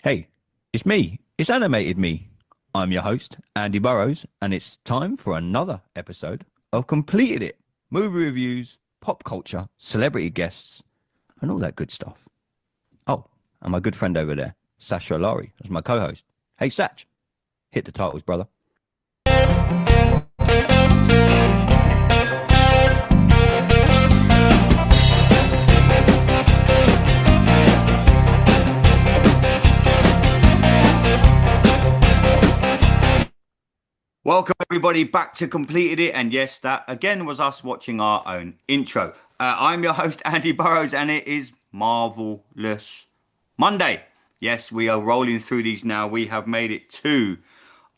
Hey, it's me. It's animated me. I'm your host, Andy Burrows, and it's time for another episode of Completed It. Movie reviews, pop culture, celebrity guests, and all that good stuff. Oh, and my good friend over there, Sasha Alari, as my co-host. Hey, Satch, hit the titles, brother. Welcome everybody back to Completed It, and yes, that again was us watching our own intro. I'm your host Andy Burrows, and it is Marvelous Monday. Yes, we are rolling through these now. We have made it to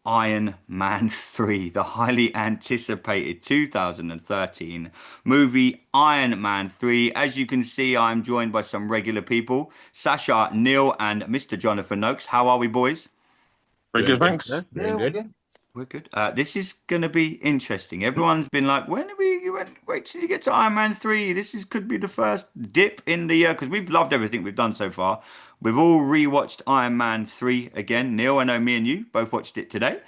Iron Man 3, the highly anticipated 2013 movie Iron Man 3. As you can see, I'm joined by some regular people, Sasha, Neil, and Mr. Jonathan Noakes. How are we, boys? Very Doing good, good, thanks. sir. Doing good. We're good. This is going to be interesting. Everyone's been like, when are we? Wait till you get to Iron Man 3. This is could be the first dip in the year because we've loved everything we've done so far. We've all rewatched Iron Man 3 again. Neil, I know me and you both watched it today.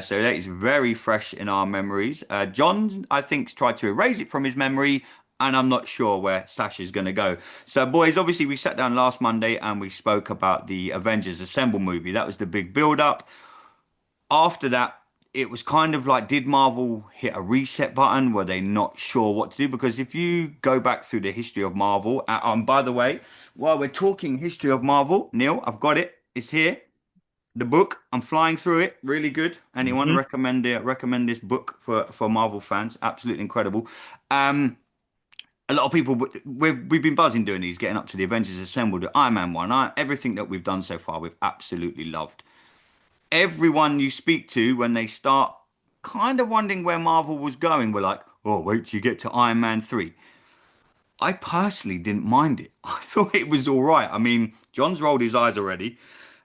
So that is very fresh in our memories. John, I think, tried to erase it from his memory, and I'm not sure where Sasha's going to go. So, boys, obviously, we sat down last Monday and we spoke about the Avengers Assemble movie. That was the big build up. After that, it was kind of like, did Marvel hit a reset button? Were they not sure what to do? Because if you go back through the history of Marvel, by the way, while we're talking history of Marvel, Neil, I've got it. It's here. The book. I'm flying through it. Really good. Anyone Hmm. recommend this book for Marvel fans? Absolutely incredible. Um, a lot of people we've been buzzing doing these, getting up to the Avengers Assembled, the Iron Man one. Everything that we've done so far, we've absolutely loved. Everyone you speak to when they start kind of wondering where Marvel was going, we're like, oh, wait till you get to Iron Man 3. I personally didn't mind it. I thought it was all right. I mean, John's rolled his eyes already.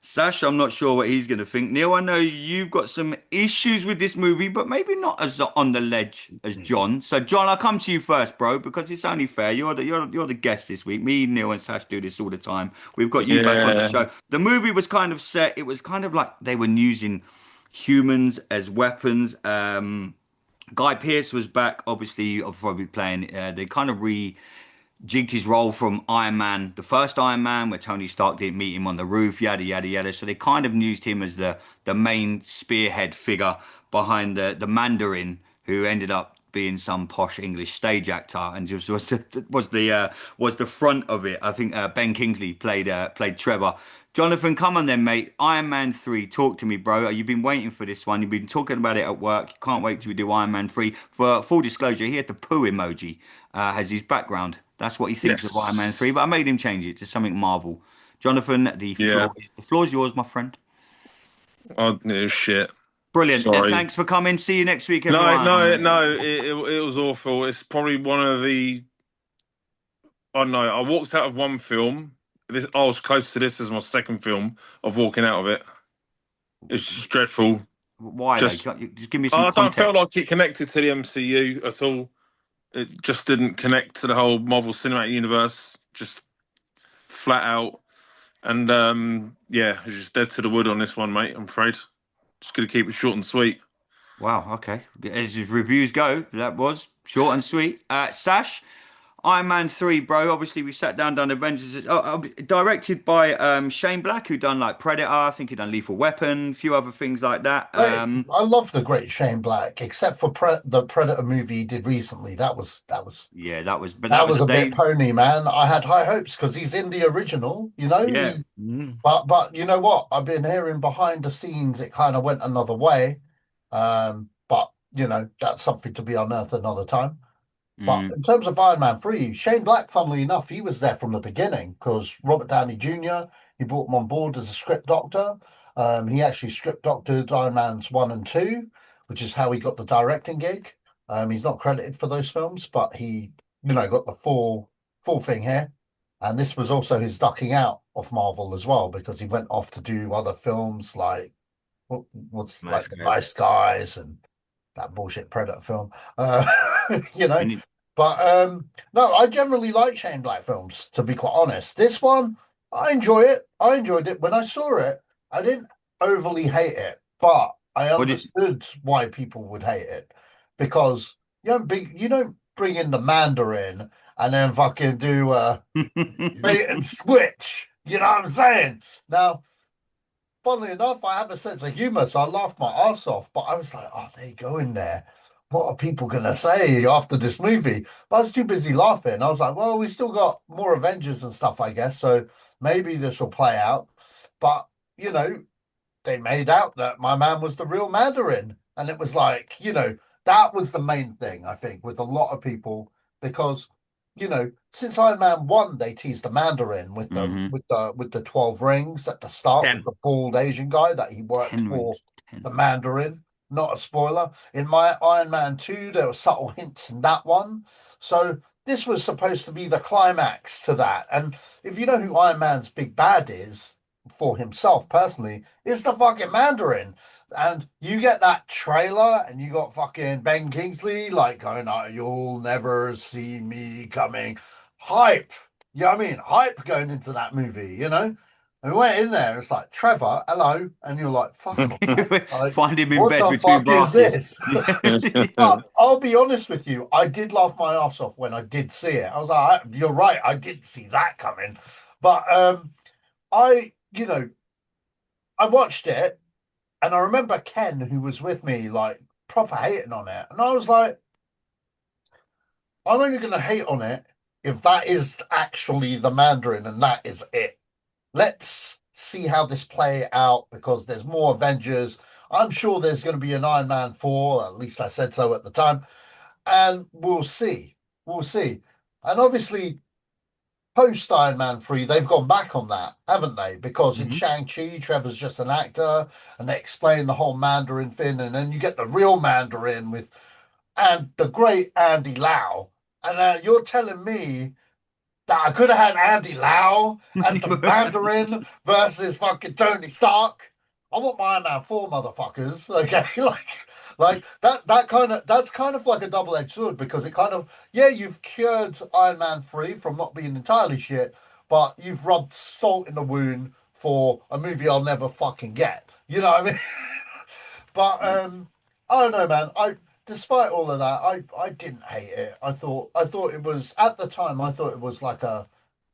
Sash, I'm not sure what he's going to think. Neil, I know you've got some issues with this movie, but maybe not as on the ledge as John. So, John, I'll come to you first, bro, because it's only fair. You're the guest this week. Me, Neil, and Sash do this all the time. We've got you back on the Yeah, show. The movie was kind of set. It was kind of like they were using humans as weapons. Guy Pearce was back, obviously, probably playing. They kind of jigged his role from Iron Man, the first Iron Man, where Tony Stark didn't meet him on the roof, yada yada yada. So they kind of used him as the main spearhead figure behind the Mandarin, who ended up being some posh English stage actor and just was the front of it. I think Ben Kingsley played Trevor. Jonathan, come on then, mate. Iron Man 3, talk to me, bro. You've been waiting for this one. You've been talking about it at work. You can't wait till we do Iron Man 3. For full disclosure, he had the poo emoji as his background. That's what he thinks of Iron Man 3, but I yes, made him change it to something Marvel. Jonathan, the yeah. floor, the floor's yours, my friend. Oh, no, shit. Brilliant. Sorry. Thanks for coming. See you next week, No, no, everyone. no. It was awful. It's probably one of the. I don't know. I walked out of one film. This I was close to this as my second film of walking out of it. It's just dreadful. Why though? Just Just give me some I don't feel context. like it connected to the MCU at all. It just didn't connect to the whole Marvel Cinematic Universe. Just flat out. And yeah, it's just dead to the wood on this one, mate. I'm afraid. Just gonna keep it short and sweet. Wow. Okay. As reviews go, that was short and sweet. Sash, Iron Man 3, bro. Obviously, we sat down, done Avengers. Directed by Shane Black, who done like Predator. I think he done Lethal Weapon, a few other things like that. I love the great Shane Black, except for the Predator movie he did recently. Yeah, that was, but that That was was a bit they. pony, man. I had high hopes because he's in the original, you know. Yeah. Mm. But you know what? I've been hearing behind the scenes it kind of went another way. But you know that's something to be unearthed another time. But Mm. in terms of Iron Man 3, Shane Black, funnily enough, he was there from the beginning because Robert Downey Jr., he brought him on board as a script doctor. He actually script doctored Iron Man's 1 and 2, which is how he got the directing gig. He's not credited for those films, but he, you know, got the full thing here. And this was also his ducking out of Marvel as well because he went off to do other films like what's Nice like The guys. Nice Guys and that bullshit Predator film. Uh, you know, And but no, I generally like Shane Black films, to be quite honest. This one, I enjoy it. I enjoyed it. When I saw it, I didn't overly hate it, but I What did understood why people would hate it because you don't bring in the Mandarin and then fucking do bait and switch. You know what I'm saying? Now, funnily enough, I have a sense of humor, so I laughed my ass off. But I was like, oh, they go in there. What are people gonna say after this movie? But I was too busy laughing. I was like, well, we still got more Avengers and stuff, I guess. So maybe this will play out. But you know, they made out that my man was the real Mandarin, and it was like, that was the main thing I think with a lot of people because since Iron Man 1 they teased the Mandarin with the hmm with the with the 12 rings at the start with 10. the bald Asian guy that he worked 10 rings. for 10. the Mandarin. Not a spoiler. In my Iron Man 2 there were subtle hints in that one. So this was supposed to be the climax to that. And if you know who Iron Man's big bad is for himself personally, it's the fucking Mandarin. And you get that trailer and you got fucking Ben Kingsley like going, oh, you'll never see me coming. Hype. You know what I mean? Hype going into that movie, And we went in there, it's like, Trevor, hello. And you're like, fuck off, man. Like, Find him in what bed the with two fuck is brassies. this? But I'll be honest with you, I did laugh my ass off when I did see it. I was like, you're right, I did see that coming. But I, I watched it and I remember Ken, who was with me, like proper hating on it. And I was like, I'm only going to hate on it if that is actually the Mandarin and that is it. Let's see how this play out because there's more Avengers. I'm sure there's going to be an Iron Man 4, at least I said so at the time. And we'll see. We'll see. And obviously, post Iron Man 3, they've gone back on that, haven't they? Because in Mhm. Shang-Chi, Trevor's just an actor, and they explain the whole Mandarin thing, and then you get the real Mandarin with and the great Andy Lau. And you're telling me that I could have had Andy Lau as the Mandarin versus fucking Tony Stark. I want my Iron Man 4 motherfuckers. Okay. That's kind of like a double-edged sword because it kind of you've cured Iron Man 3 from not being entirely shit, but you've rubbed salt in the wound for a movie I'll never fucking get. You know what I mean? But I don't know, man. Despite all of that, I didn't hate it. I thought it was at the time. I thought it was like a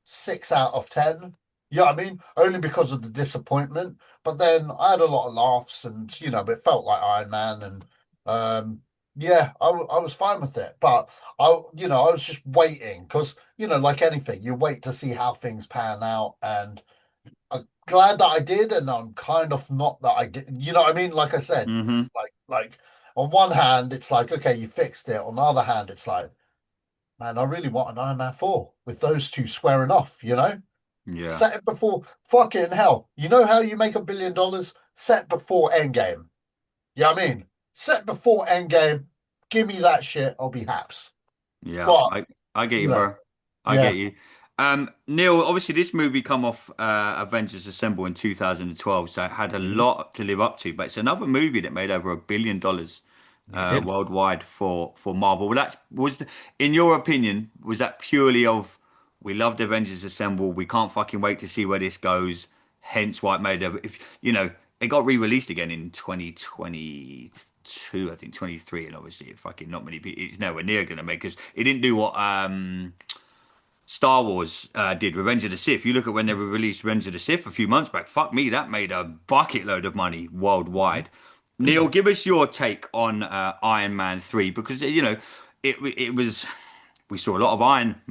6 out of 10. Yeah, I mean, only because of the disappointment. But then I had a lot of laughs, and it felt like Iron Man, and yeah, I was fine with it. But I was just waiting because like anything, you wait to see how things pan out, and I'm glad that I did, and I'm kind of not that I did. You know what I mean? Like I said, Mhm. like on one hand, it's like, okay, you fixed it. On the other hand, it's like, man, I really want an Iron Man 4 with those two squaring off. Yeah. Set it before fucking hell. You know how you make $1 billion? Set before Endgame. You know what I mean? Set before Endgame. Give me that shit. I'll be haps. Yeah. But, I get you you, know, bro. I yeah. get you. Neil, obviously this movie come off Avengers Assemble in 2012, so it had a Mhm. lot to live up to, but it's another movie that made over $1 billion Yeah, it did. worldwide for Marvel. Well, in your opinion, was that purely of we loved Avengers Assemble, we can't fucking wait to see where this goes, hence why it made over if it got re-released again in 2022, I think 23, and obviously fucking not many people it's nowhere near gonna make because it didn't do what Star Wars did Revenge of the Sith. You look at when they released Revenge of the Sith a few months back. Fuck me, that made a bucket load of money worldwide. Neil, give us your take on Iron Man 3 because it was we saw a lot of Iron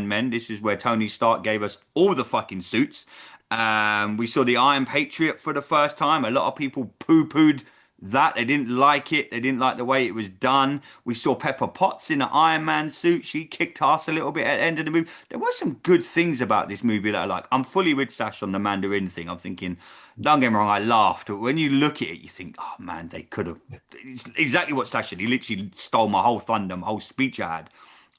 Men. This is where Tony Stark gave us all the fucking suits. We saw the Iron Patriot for the first time. A lot of people poo-pooed that. They didn't like it. They didn't like the way it was done. We saw Pepper Potts in an Iron Man suit. She kicked ass a little bit at the end of the movie. There were some good things about this movie that I like. I'm fully with Sash on the Mandarin thing. I'm thinking, don't get me wrong, I laughed. But when you look at it, you think, oh man, they could have. It's exactly what Sash said. He literally stole my whole thunder, my whole speech I had.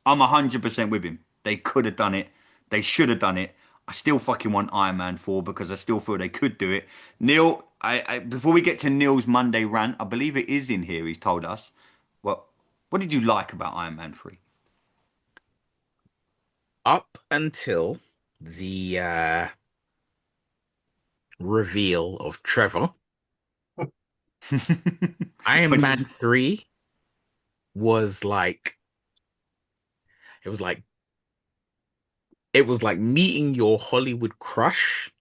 I'm 100% with him. They could have done it. They should have done it. I still fucking want Iron Man 4 because I still feel they could do it. Neil, before we get to Neil's Monday rant, I believe it is in here. He's told us. What did you like about Iron Man 3? Up until the reveal of Trevor, What Iron do you- Man 3 was like it was like it was like meeting your Hollywood crush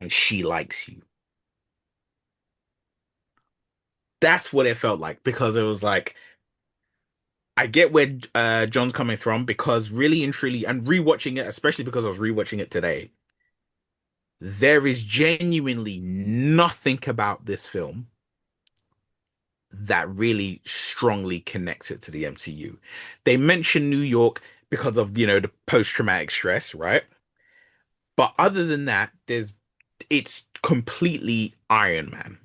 and she likes you. That's what it felt like because it was like I get where John's coming from because really and truly, and rewatching it, especially because I was rewatching it today, there is genuinely nothing about this film that really strongly connects it to the MCU. They mention New York because of, the post-traumatic stress, right? But other than that, it's completely Iron Man.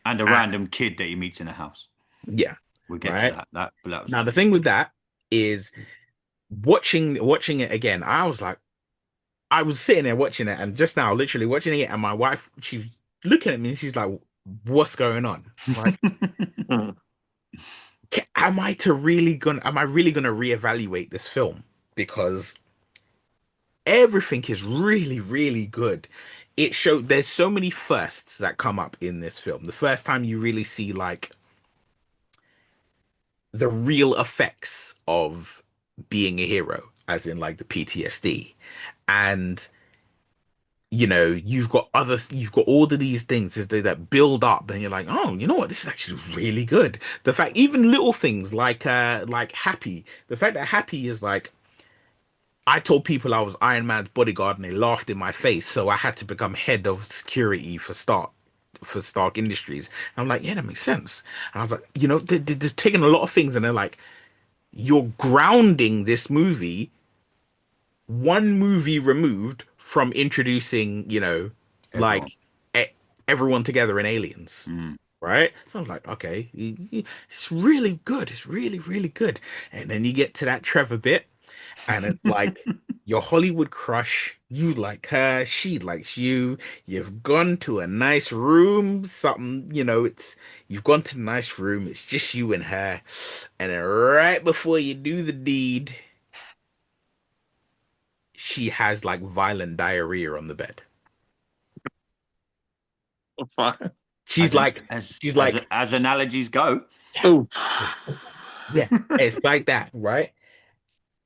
and a And random kid that he meets in a house. yeah, We'll get to right. that. But that was Now the thing with that is watching it again, I was sitting there watching it, and just now, literally watching it, and my wife, she's looking at me, and she's like, "What's going on?" Like, Mm. am I really gonna reevaluate this film? Because everything is really, really good. There's so many firsts that come up in this film. The first time you really see like the real effects of being a hero, as in like the PTSD. And you've got all of these things that build up, and you're like, oh, you know what, this is actually really good. The fact, even little things like Happy, the fact that Happy is like, I told people I was Iron Man's bodyguard and they laughed in my face, so I had to become head of security for Stark Industries. And I'm like, yeah, that makes sense. And I was like, they're just taking a lot of things, and they're like, you're grounding this movie one movie removed from introducing, everyone. like e- everyone together in Aliens, Mm. right? So I was like, okay, it's really good. It's really, really good. And then you get to that Trevor bit, and it's like your Hollywood crush. You like her, she likes you. You've gone to a nice room, something, you've gone to a nice room. It's just you and her. And then right before you do the deed, she has like violent diarrhea on the bed. Fine. She's As an like, she's like, as analogies go. Oh, yeah, it's like that, right?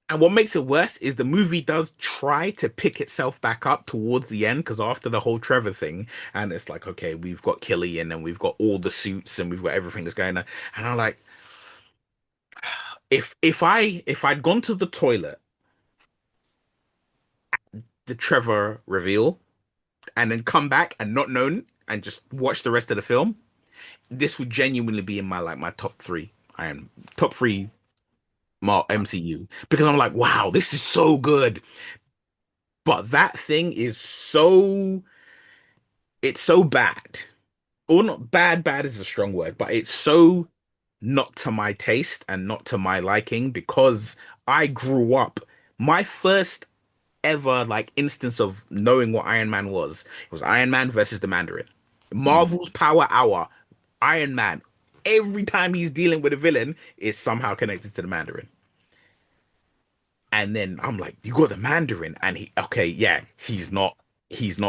And what makes it worse is the movie does try to pick itself back up towards the end because after the whole Trevor thing, and it's like, okay, we've got Killian and we've got all the suits and we've got everything that's going on, and I'm like, if I'd gone to the toilet, the Trevor reveal, and then come back and not known and just watch the rest of the film, this would genuinely be in my top three. I am top three MCU because I'm like, wow, this is so good. But that thing is it's so bad. Or not bad, bad is a strong word, but it's so not to my taste and not to my liking because I grew up. My first ever like instance of knowing what Iron Man was, it was Iron Man versus the Mandarin. Mm. Marvel's Power Hour, Iron Man. Every time he's dealing with a villain, is somehow connected to the Mandarin. And then I'm like, you got the Mandarin, and okay, yeah, he's not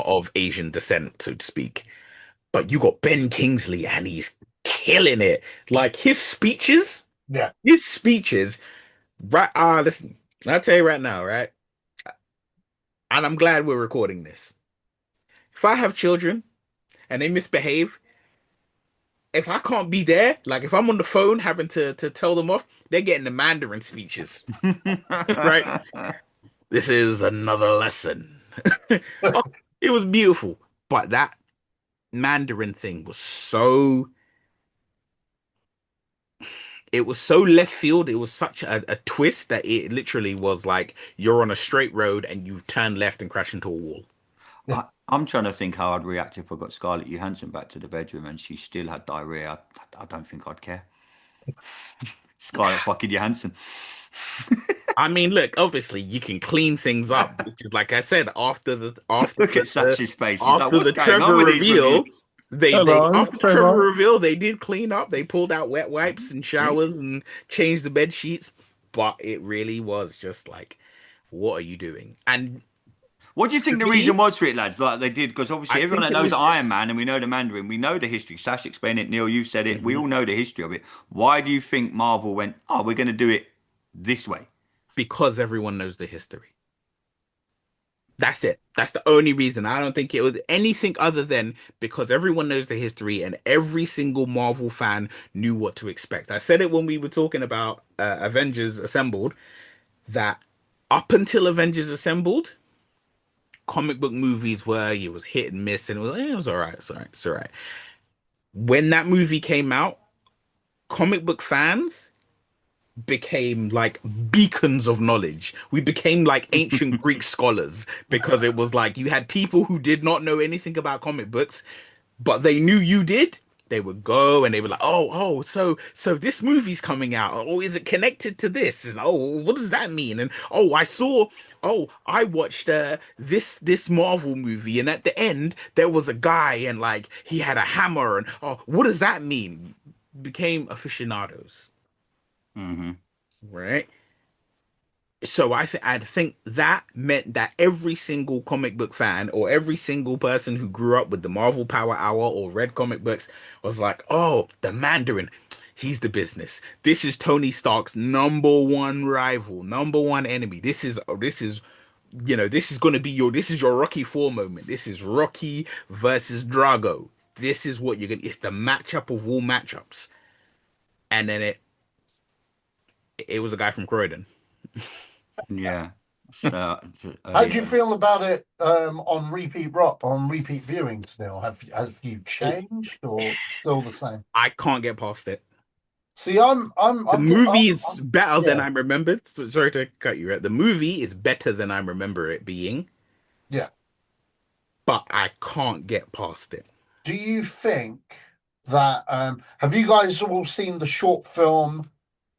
of Asian descent, so to speak. But you got Ben Kingsley, and he's killing it. Like Yeah. his speeches, right? Listen, I'll tell you right now, right? And I'm glad we're recording this. If I have children and they misbehave, if I can't be there, like if I'm on the phone having to tell them off, they're getting the Mandarin speeches, right? This is another lesson. Oh, it was beautiful, but that Mandarin thing was so left field. It was such a twist that it literally was like you're on a straight road and you turn left and crash into a wall. I'm trying to think how I'd react if I got Scarlett Johansson back to the bedroom and she still had diarrhea. I don't think I'd care. Scarlett fucking Johansson. I mean, look, obviously you can clean things up, which is like I said, Look at Satch's face. He's like, after what's the going Trevor on with these reveal, reviews? they hello, after the Trevor Trevor. reveal, they did clean up. They pulled out wet wipes and See? showers and changed the bed sheets, but it really was just like, what are you doing? And What do you think To the me, reason was for it, lads? Like they did, because obviously I everyone think that it knows was Iron just Man and we know the Mandarin, we know the history. Sash explained it, Neil, you said it. We Mhm. all know the history of it. Why do you think Marvel went, oh, we're going to do it this way? because everyone knows the history. That's it. That's the only reason. I don't think it was anything other than because everyone knows the history and every single Marvel fan knew what to expect. I said it when we were talking about Avengers Assembled that up until Avengers Assembled, comic book movies were it was hit and miss and it was all right, it's all right, it's all right. When that movie came out, comic book fans became like beacons of knowledge. We became like ancient Greek scholars because it was like you had people who did not know anything about comic books, but they knew you did. They would go and they were like, so this movie's coming out. Oh, is it connected to this? And oh, what does that mean? And I watched this Marvel movie, and at the end there was a guy and like he had a hammer, and oh, what does that mean? Became aficionados, Hmm. right? So I think that meant that every single comic book fan or every single person who grew up with the Marvel Power Hour or read comic books was like, "Oh, the Mandarin, he's the business. This is Tony Stark's number one rival, number one enemy. This is going to be your Rocky 4 moment. This is Rocky versus Drago. This is what you're going to it's the matchup of all matchups." And then it was a guy from Croydon. Yeah. So, How do you yeah. feel about it on repeat viewings now? Have you changed or still the same? I can't get past it. See, The movie is better than yeah, I remembered. Sorry to cut you. Right? The movie is better than I remember it being, yeah. but I can't get past it. Do you think that have you guys all seen the short film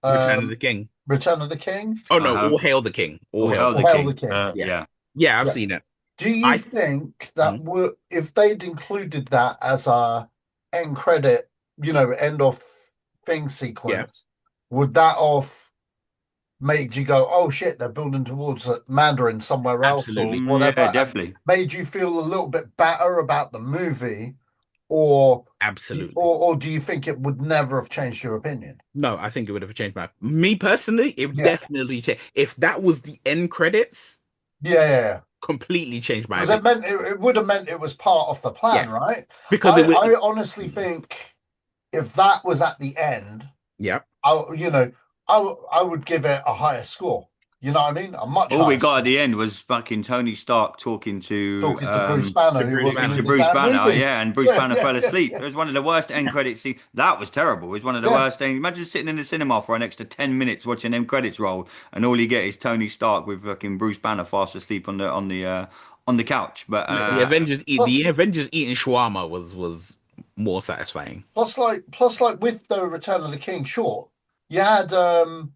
Return of the King. Return of the King? Oh I no, have All Hail the King. All All Hail Hail the the Or Hail King. the King. King? Yeah, Yeah. yeah, I've Yeah. seen it. Do you I think that if they'd included that as a end credit, end of thing yeah, sequence, would that have made you go, "Oh shit, they're building towards a Mandarin somewhere else or absolutely, whatever," Yeah, and definitely. made you feel a little bit better about the movie, or absolutely. or do you think it would never have changed your opinion? No, I think it would have changed my. Me personally, it would Yeah, definitely change. If that was the end credits, yeah. completely changed my Because opinion. it would have meant it was part of the Yeah, plan, right? because I it would. I honestly think if that was at the end, Yeah, I would give it a higher score. You know what I mean? A much All we higher got at score. the end was fucking Tony Stark talking to Talking to Bruce Banner, who Bruce wasn't Banner. to in the Bruce damn Banner, movie. yeah, and Bruce Yeah, Banner yeah, fell yeah, asleep. yeah, It was one of the worst end credits. See, that was terrible. It was one of the yeah. worst things. Imagine sitting in the cinema for an extra 10 minutes watching them credits roll, and all you get is Tony Stark with fucking Bruce Banner fast asleep on the couch. But The Avengers eat Plus, the Avengers eating shawarma was more satisfying. plus, like with the Return of the King short, you had the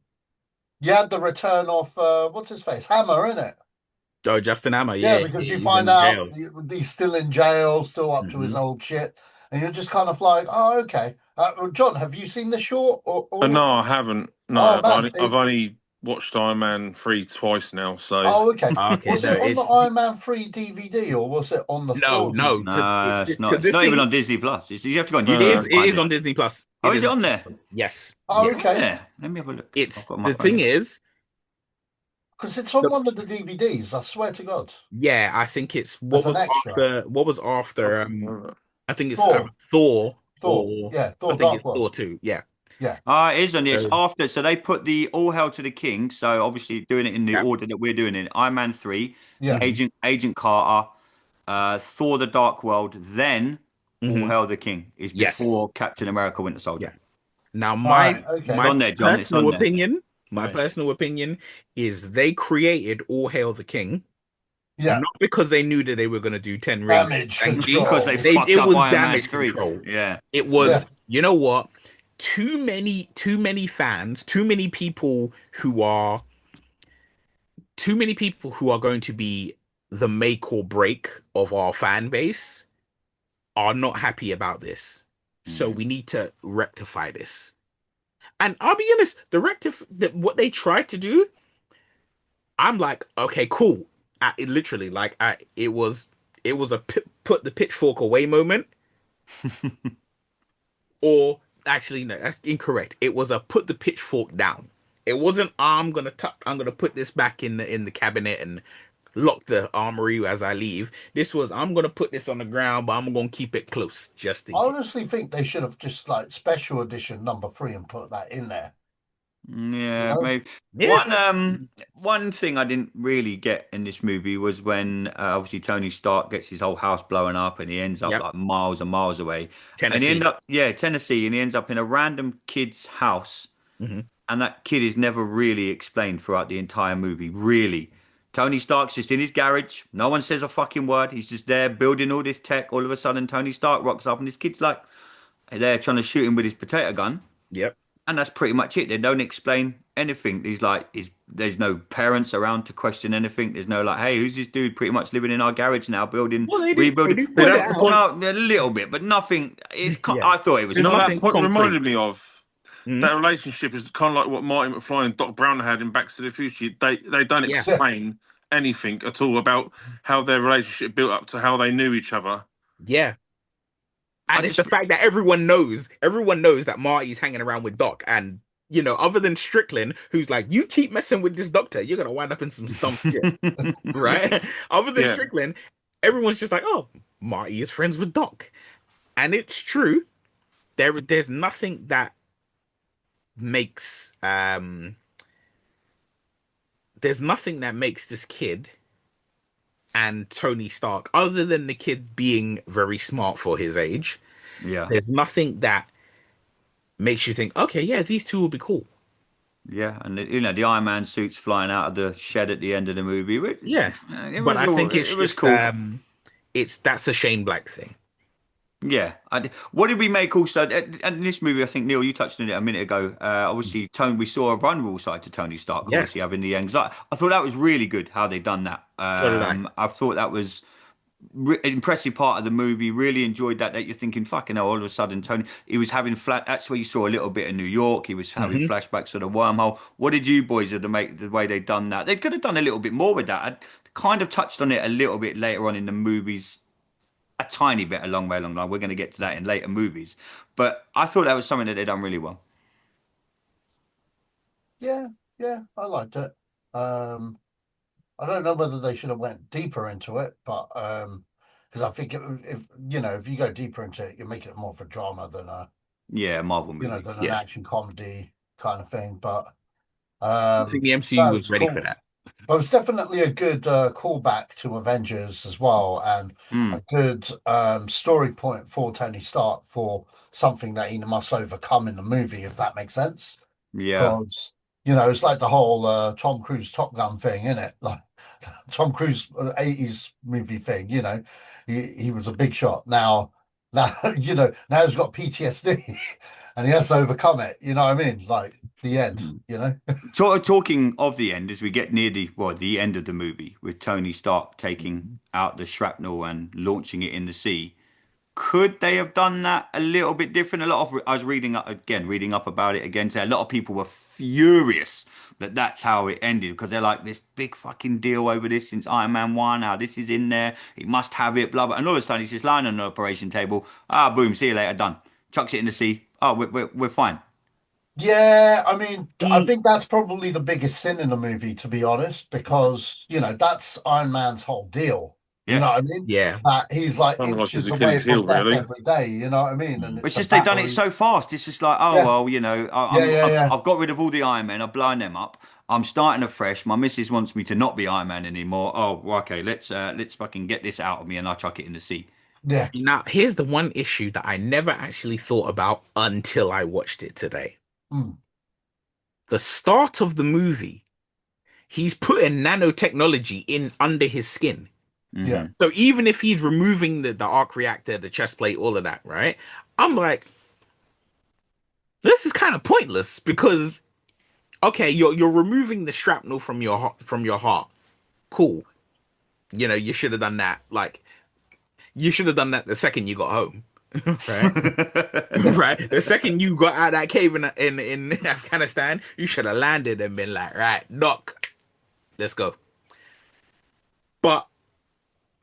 return of what's his face, Hammer, in it. Oh, Justin Hammer, Yeah, yeah, because you he's find in out jail. he's still in jail, still up to his Hmm. old shit, and you're just kind of like, oh, okay. John, have you seen the short or No, I haven't. No, Oh man, I've only watched Iron Man 3 twice now. So oh okay. Okay, Was no, it on the it's Iron Man 3 DVD or was it on the no, 4 no, DVD? because no, it's not. It's this not even thing on Disney Plus. You have to go on No, YouTube no. and it find is it. on Disney Plus. Oh, It is is it on on Disney there? Plus. Yes, Oh, yeah. okay. Yeah. Let me have a look. I've It's got my the thing phone. is, Because it's on the, one of the DVDs, I swear to God, yeah, I think it's as an extra. what was after I think it's Thor, Thor or yeah, I Thor think Dark it's World. Thor 2. Yeah. Yeah, It is on this So, after. So they put the All Hail to the King. So obviously doing it in the yeah. order that we're doing it. Iron Man 3, yeah. Mhm. Agent Carter, Thor: The Dark World, then All Mhm. Hail the King is Yes. before Captain America: Winter Yeah. Soldier. Now All right, It's okay. on there, John. It's on there. My Right. personal opinion is they created All Hail the King Yeah, not because they knew that they were going to do 10 rings. damage Thank you. Because they control. fucked It up was Iron Man damage 3. control. Yeah. It Yeah, was, you know what? Too many people who are going to be the make or break of our fan base are not happy about this. So Mm. we need to rectify this. And I'll be honest, what they tried to do, I'm like, okay, cool. it literally it was a put the pitchfork away moment, or actually no, that's incorrect. It was a put the pitchfork down. It wasn't I'm gonna put this back in the cabinet and lock the armory as I leave. This was I'm gonna put this on the ground, but I'm gonna keep it close just in I case. honestly think they should have just like special edition #3 and put that in there. You Yeah, know? maybe Yeah. one thing I didn't really get in this movie was when obviously Tony Stark gets his whole house blown up and he ends up Yep. like miles and miles away, and he end Tennessee. up Tennessee, and he ends up in a random kid's house, Hmm. and that kid is never really explained throughout the entire movie. Really, Tony Stark's just in his garage. No one says a fucking word. He's just there building all this tech. All of a sudden, Tony Stark rocks up, and this kid's like there trying to shoot him with his potato gun. Yep. And that's pretty much it. They don't explain anything. There's no parents around to question anything. There's no like, hey, who's this dude pretty much living in our garage now, building, Well, they rebuilding. do See, point it that's the out. point. No, a little bit, but nothing. Yeah. I thought it was You know what that Nothing's point concrete. reminded me of? Mhm. That relationship is kind of like what Marty McFly and Doc Brown had in Back to the Future. They don't Yeah. explain anything at all about how their relationship built up to how they knew each other. Yeah. And I it's just, the fact that everyone knows that Marty's hanging around with Doc. And, other than Strickland, who's like, you keep messing with this doctor, you're going to wind up in some dumb shit, right? Other than Yeah. Strickland, everyone's just like, oh, Marty is friends with Doc. And it's true. There's nothing that makes, this kid and Tony Stark, other than the kid being very smart for his age, yeah, there's nothing that makes you think, okay, yeah, these two will be cool. yeah, and the Iron Man suits flying out of the shed at the end of the movie. Yeah, It but was I think it's it was just cool. that's a Shane Black thing. Yeah. What did we make also? And in this movie, I think Neil, you touched on it a minute ago. Obviously, Tony, we saw a vulnerable side to Tony Stark. Obviously, Yes, having the anxiety. I thought that was really good how they done that. so did I. I thought that was impressive part of the movie. Really enjoyed that. That you're thinking, fucking hell, all of a sudden, Tony, he was having flat. That's where you saw a little bit of New York. He was having Hmm. flashbacks of the wormhole. What did you boys of the way they done that? They could have done a little bit more with that. I kind of touched on it a little bit later on in the movies, a tiny bit, a long way along the line. We're going to get to that in later movies, but I thought that was something that they done really well. Yeah, I liked it. I don't know whether they should have went deeper into it, but because I think if you go deeper into it, you're making it more of a drama than Yeah, Marvel movie. than an Yeah, action comedy kind of thing. But I think the MCU that was was ready cool. for that. But it was definitely a good callback to Avengers as well, and a good story point for Tony Stark for something that he must overcome in the movie, if that makes sense. Yeah. Because it's like the whole Tom Cruise Top Gun thing, isn't it? Like Tom Cruise 80s movie thing. He was a big shot. Now now he's got PTSD and he has to overcome it. You know what I mean? Like the end. Talking of the end, as we get near the end of the movie with Tony Stark taking out the shrapnel and launching it in the sea, could they have done that a little bit different? I was reading up about it again. So a lot of people were furious that that's how it ended because they're like this big fucking deal over this since Iron Man 1. How this is in there, he must have it, blah blah. And all of a sudden he's just lying on the operation table. Boom, see you later, done. Chucks it in the sea. Oh, we're fine. Yeah, I mean, I He, think that's probably the biggest sin in the movie, to be honest, because that's Iron Man's whole deal. You know Yeah. what I mean? yeah, That he's like Kind of like his inches away Achilles heel, from death really. every day. You know what I mean? And But it's it's a just they've done it battle. so fast. It's just like, oh Yeah, well, yeah. I've got rid of all the Iron Men. I've blown them up. I'm starting afresh. My missus wants me to not be Iron Man anymore. Oh, well, okay. Let's fucking get this out of me, and I'll chuck it in the sea. Yeah. see, now here's the one issue that I never actually thought about until I watched it today. Mm. The start of the movie, he's putting nanotechnology in under his skin. Yeah. So even if he's removing the arc reactor, the chest plate, all of that, right? I'm like, this is kind of pointless because okay, you're removing the shrapnel from your heart. Cool. You should have done that. Like, you should have done that the second you got home. Right? Right. The second you got out of that cave in Afghanistan, you should have landed and been like, right, Doc, let's go. But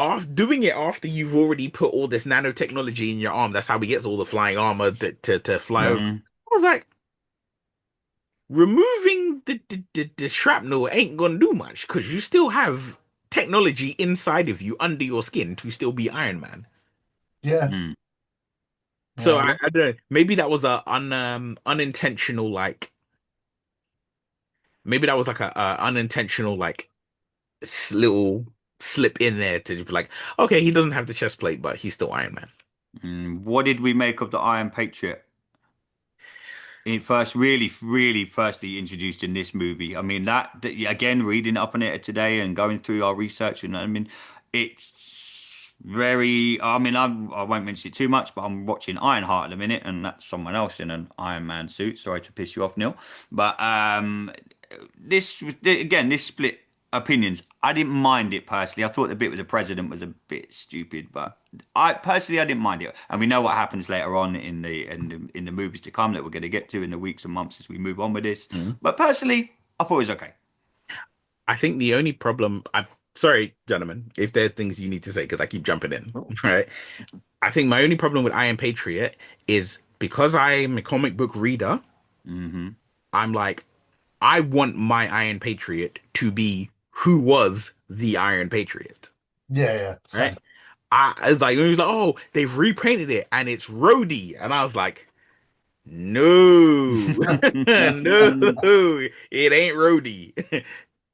after doing it after you've already put all this nanotechnology in your arm, that's how he gets all the flying armor to fly over. Mm. I was like, removing the shrapnel ain't gonna do much because you still have technology inside of you under your skin to still be Iron Man. Yeah, Mm. So yeah. I don't know. Maybe that was a unintentional maybe that was like a unintentional little slip in there to be like, okay, he doesn't have the chest plate, but he's still Iron Man. What did we make of the Iron Patriot? It first, really, firstly introduced in this movie. I mean, again, reading up on it today and going through our research, and I mean, it's very. I mean, I won't mention it too much, but I'm watching Ironheart at the minute, and that's someone else in an Iron Man suit. Sorry to piss you off, Neil, but this split opinions. I didn't mind it personally. I thought the bit with the president was a bit stupid, but I didn't mind it. And we know what happens later on in the movies to come that we're going to get to in the weeks and months as we move on with this. Mhm. But personally, I thought it was okay. I think the only problem, I'm sorry, gentlemen, if there are things you need to say because I keep jumping in, right? I think my only problem with Iron Patriot is because I'm a comic book reader, Hmm. I'm like, I want my Iron Patriot to be who was the Iron Patriot, Yeah, yeah, right? same. I was like, it was like, oh, they've repainted it and it's Rhodey, and I was like, no, no, it ain't Rhodey.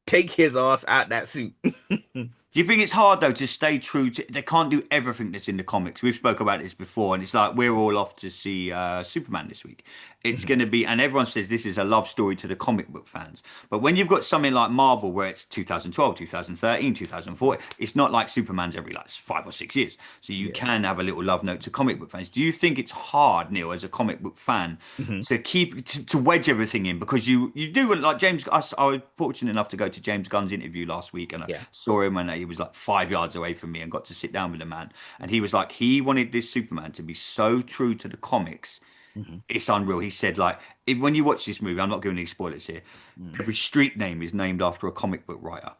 Take his ass out that suit. Do you think it's hard though to stay true to? They can't do everything that's in the comics. We've spoke about this before, and it's like we're all off to see Superman this week. It's going to be, and everyone says this is a love story to the comic book fans. But when you've got something like Marvel, where it's 2012, 2013, 2014, it's not like Superman's every like 5 or 6 years. So you Yeah. can have a little love note to comic book fans. Do you think it's hard, Neil, as a comic book fan, Mhm. to to wedge everything in because you do like James. I was fortunate enough to go to James Gunn's interview last week, and I Yeah. saw him, and he was like 5 yards away from me, and got to sit down with the man. And he was like, he wanted this Superman to be so true to the comics, Mhm. it's unreal. He said like, when you watch this movie, I'm not giving any spoilers here. Mhm. Every street name is named after a comic book writer.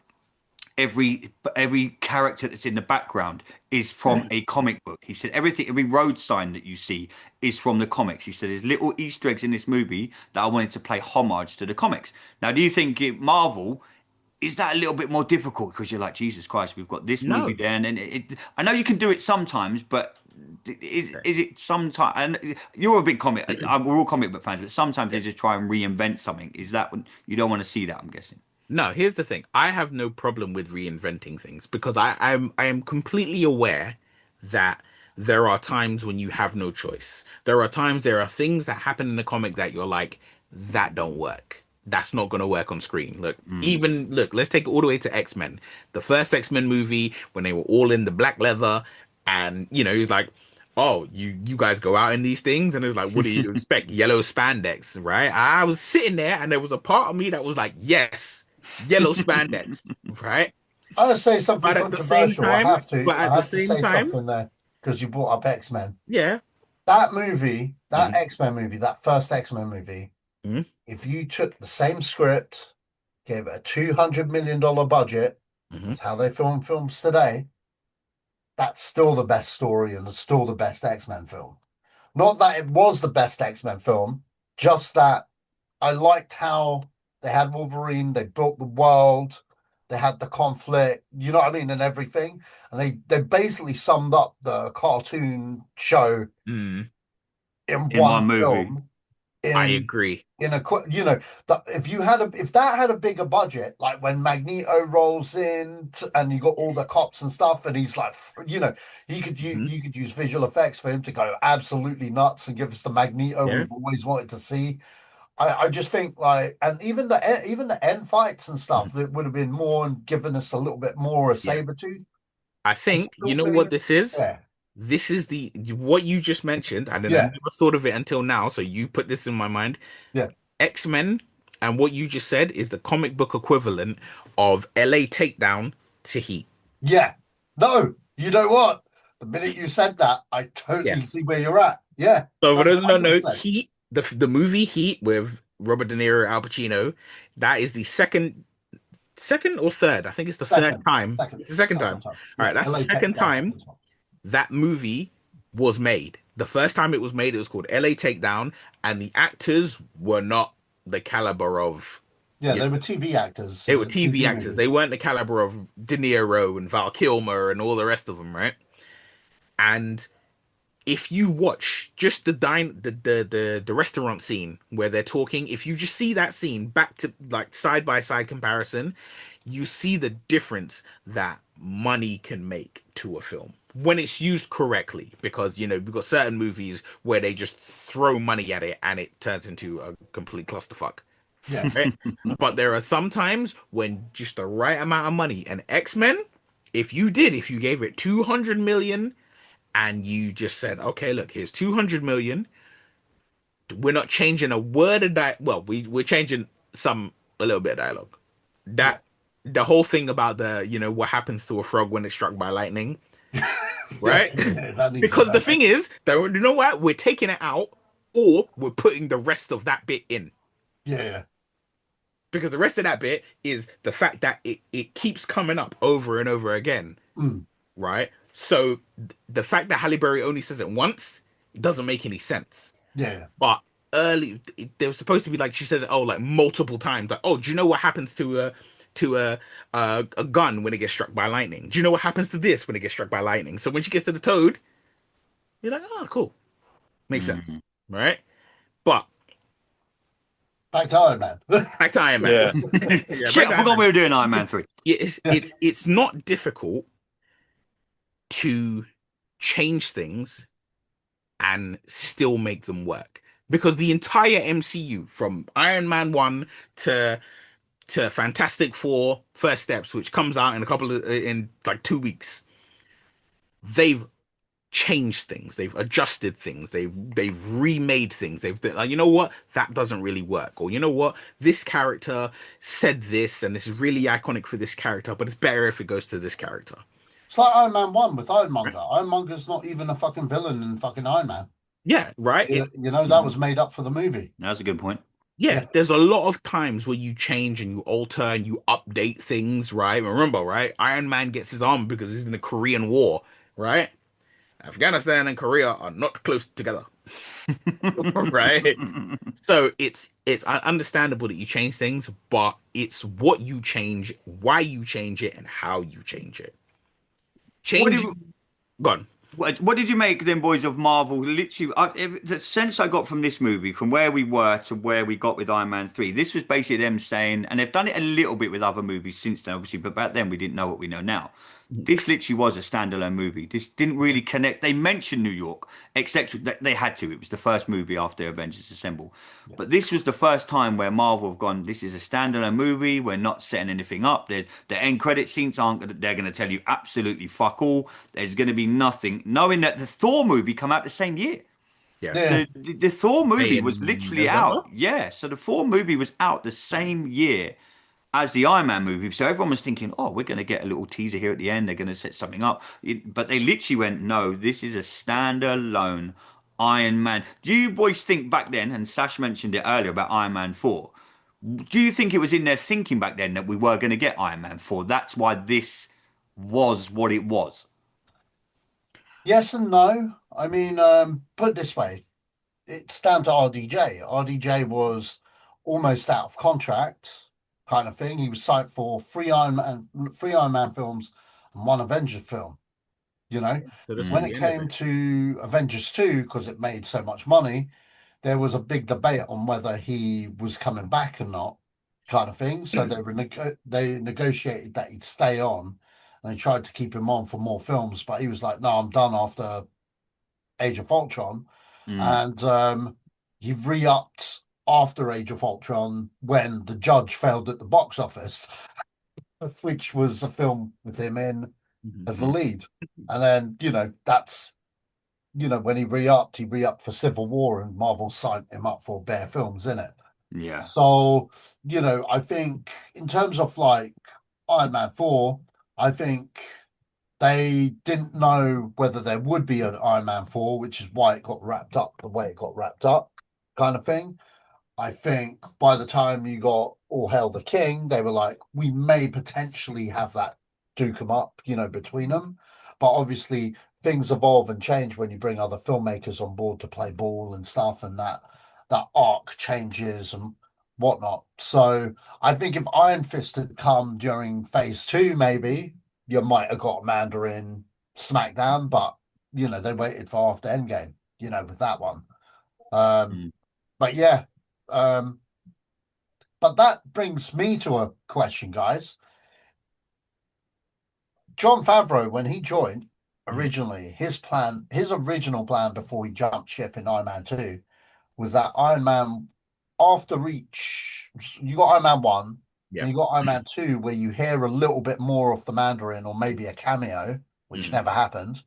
Every character that's in the background is from a comic book. He said every road sign that you see is from the comics. He said there's little Easter eggs in this movie that I wanted to play homage to the comics. Now, do you think Marvel is that a little bit more difficult because you're like, Jesus Christ, we've got this movie No. there, and then I know you can do it sometimes, but is it sometimes? And you're a big comic, we're all comic book fans, but sometimes they just try and reinvent something. Is that when you don't want to see that? I'm guessing. No, here's the thing. I have no problem with reinventing things because I am completely aware that there are times when you have no choice. There are things that happen in the comic that you're like, that don't work. That's not gonna work on screen. Mm. Let's take it all the way to X-Men. The first X-Men movie, when they were all in the black leather, and he's like, oh, you guys go out in these things, and it was like, what do you expect? Yellow spandex, right? I was sitting there, and there was a part of me that was like, yes, yellow spandex, right? I would say something But at the same controversial. I time, have to. but I at the have to same say time, something there because you brought up X-Men. yeah. That movie, that Mhm. X-Men movie, that first X-Men movie, Mhm. if you took the same script, gave it a $200 million budget, Mhm. that's how they film films today, that's still the best story and it's still the best X-Men film. Not that it was the best X-Men film, just that I liked how they had Wolverine, they built the world, they had the conflict, you know what I mean, and everything. And they basically summed up the cartoon show Mm, in In one one movie. film I in agree. that if that had a bigger budget, like when Magneto rolls in and you got all the cops and stuff, and he's like, he could Mhm. you could use visual effects for him to go absolutely nuts and give us the Magneto Yeah. we've always wanted to see. I just think like, and even the end fights and Mhm. stuff that would have been more and given us a little bit more of Yeah. Sabretooth. I I think you still know what think, this is. yeah, This is the what you just mentioned, and then I yeah, never thought of it until now. So you put this in my mind. yeah, X-Men, and what you just said is the comic book equivalent of LA Takedown to Heat. yeah. No, you know what? The minute you said that, I Yeah. totally see where you're at. Yeah, So for no, those who don't know, 100%. Heat, the movie Heat with Robert De Niro, Al Pacino, that is the second. second or third. I think it's the third Second, time. It's the second time. All Yeah, right, that's the LA second Takedown. time that movie was made. The first time it was made, it was called LA Takedown, and the actors were not the caliber of. Yeah, You they know, were TV actors. It they were was a TV TV actors. movie. They weren't the caliber of De Niro and Val Kilmer and all the rest of them, right? And if you watch just the restaurant scene where they're talking, if you just see that scene back to like side by side comparison, you see the difference that money can make to a film when it's used correctly. Because you know we've got certain movies where they just throw money at it and it turns into a complete clusterfuck. Yeah, Right? But there are some times when just the right amount of money. And X-Men, if you gave it 200 million and you just said, okay, look, here's 200 million. We're not changing a word of that. Well, we're changing a little bit of dialogue. yeah. That the whole thing about what happens to a frog when it's struck by lightning, right? Yeah, that needs to Because the go. thing is, that you know what, we're taking it out, or we're putting the rest of that bit in. Yeah, Because the rest of that bit is the fact that it keeps coming up over and over again, mm, right? So the fact that Halle Berry only says it once doesn't make any sense. yeah. But there was supposed to be like she says it like multiple times. Like, oh, do you know what happens to a gun when it gets struck by lightning? Do you know what happens to this when it gets struck by lightning? So when she gets to the toad, you're like, oh, cool, makes sense, right? But Back to Iron Man. back to Iron Man. Yeah. Yeah, Shit, back to I Iron forgot Man. we were doing Iron Man 3. It's not difficult to change things and still make them work because the entire MCU from Iron Man 1 to Fantastic Four First Steps, which comes out in like 2 weeks, they've changed things, they've adjusted things, they've remade things, they've like, you know what, that doesn't really work, or you know what, this character said this and this is really iconic for this character, but it's better if it goes to this character. It's like Iron Man 1 with Ironmonger. Ironmonger's not even a fucking villain in fucking Iron Man. Yeah, right. That was made up for the movie. That's a good point. Yeah, Yeah. there's a lot of times where you change and you alter and you update things, right? Remember, right? Iron Man gets his arm because he's in the Korean War, right? Afghanistan and Korea are not close together, right? So it's understandable that you change things, but it's what you change, why you change it, and how you change it. Changing, gone. What did you make then, boys, of Marvel? Literally, the sense I got from this movie, from where we were to where we got with Iron Man 3, this was basically them saying, and they've done it a little bit with other movies since then, obviously, but back then we didn't know what we know now. This literally was a standalone movie. This didn't really connect. They mentioned New York, etc. They had to. It was the first movie after Avengers Assemble. But this was the first time where Marvel have gone, this is a standalone movie. We're not setting anything up. The end credit scenes they're going to tell you absolutely fuck all. There's going to be nothing. Knowing that the Thor movie come out the same year. Yeah. The Thor movie In was literally November? out. Yeah. So the Thor movie was out the same year as the Iron Man movie. So everyone was thinking, oh, we're going to get a little teaser here at the end. They're going to set something up. But they literally went, no, this is a standalone Iron Man. Do you boys think back then, and Sash mentioned it earlier about Iron Man 4, do you think it was in their thinking back then that we were going to get Iron Man 4? That's why this was what it was. Yes and no. I mean, put it this way, it's down to RDJ. RDJ was almost out of contract, kind of thing. He was signed for three Iron Man films and one Avengers film. You know, So this when was it the end of came to Avengers 2, because it made so much money, there was a big debate on whether he was coming back or not, kind of thing. So they negotiated that he'd stay on, and they tried to keep him on for more films, but he was like, "No, I'm done after Age of Ultron," and he re-upped after Age of Ultron when The Judge failed at the box office, which was a film with him in as the lead. And then, that's, when he re-upped for Civil War, and Marvel signed him up for bare films in it. Yeah. So, I think in terms of like Iron Man 4, I think they didn't know whether there would be an Iron Man 4, which is why it got wrapped up the way it got wrapped up, kind of thing. I think by the time you got All Hail the King, they were like, we may potentially have that duke 'em up, between them. But obviously, things evolve and change when you bring other filmmakers on board to play ball and stuff, and that arc changes and whatnot. So I think if Iron Fist had come during phase 2, maybe you might have got Mandarin SmackDown, but they waited for after Endgame, with that one. But yeah, but that brings me to a question, guys. Jon Favreau, when he joined originally, his original plan before he jumped ship in Iron Man 2 was that Iron Man, after Reach, you got Iron Man 1, and you got Iron Man 2, where you hear a little bit more of the Mandarin or maybe a cameo, which never happened.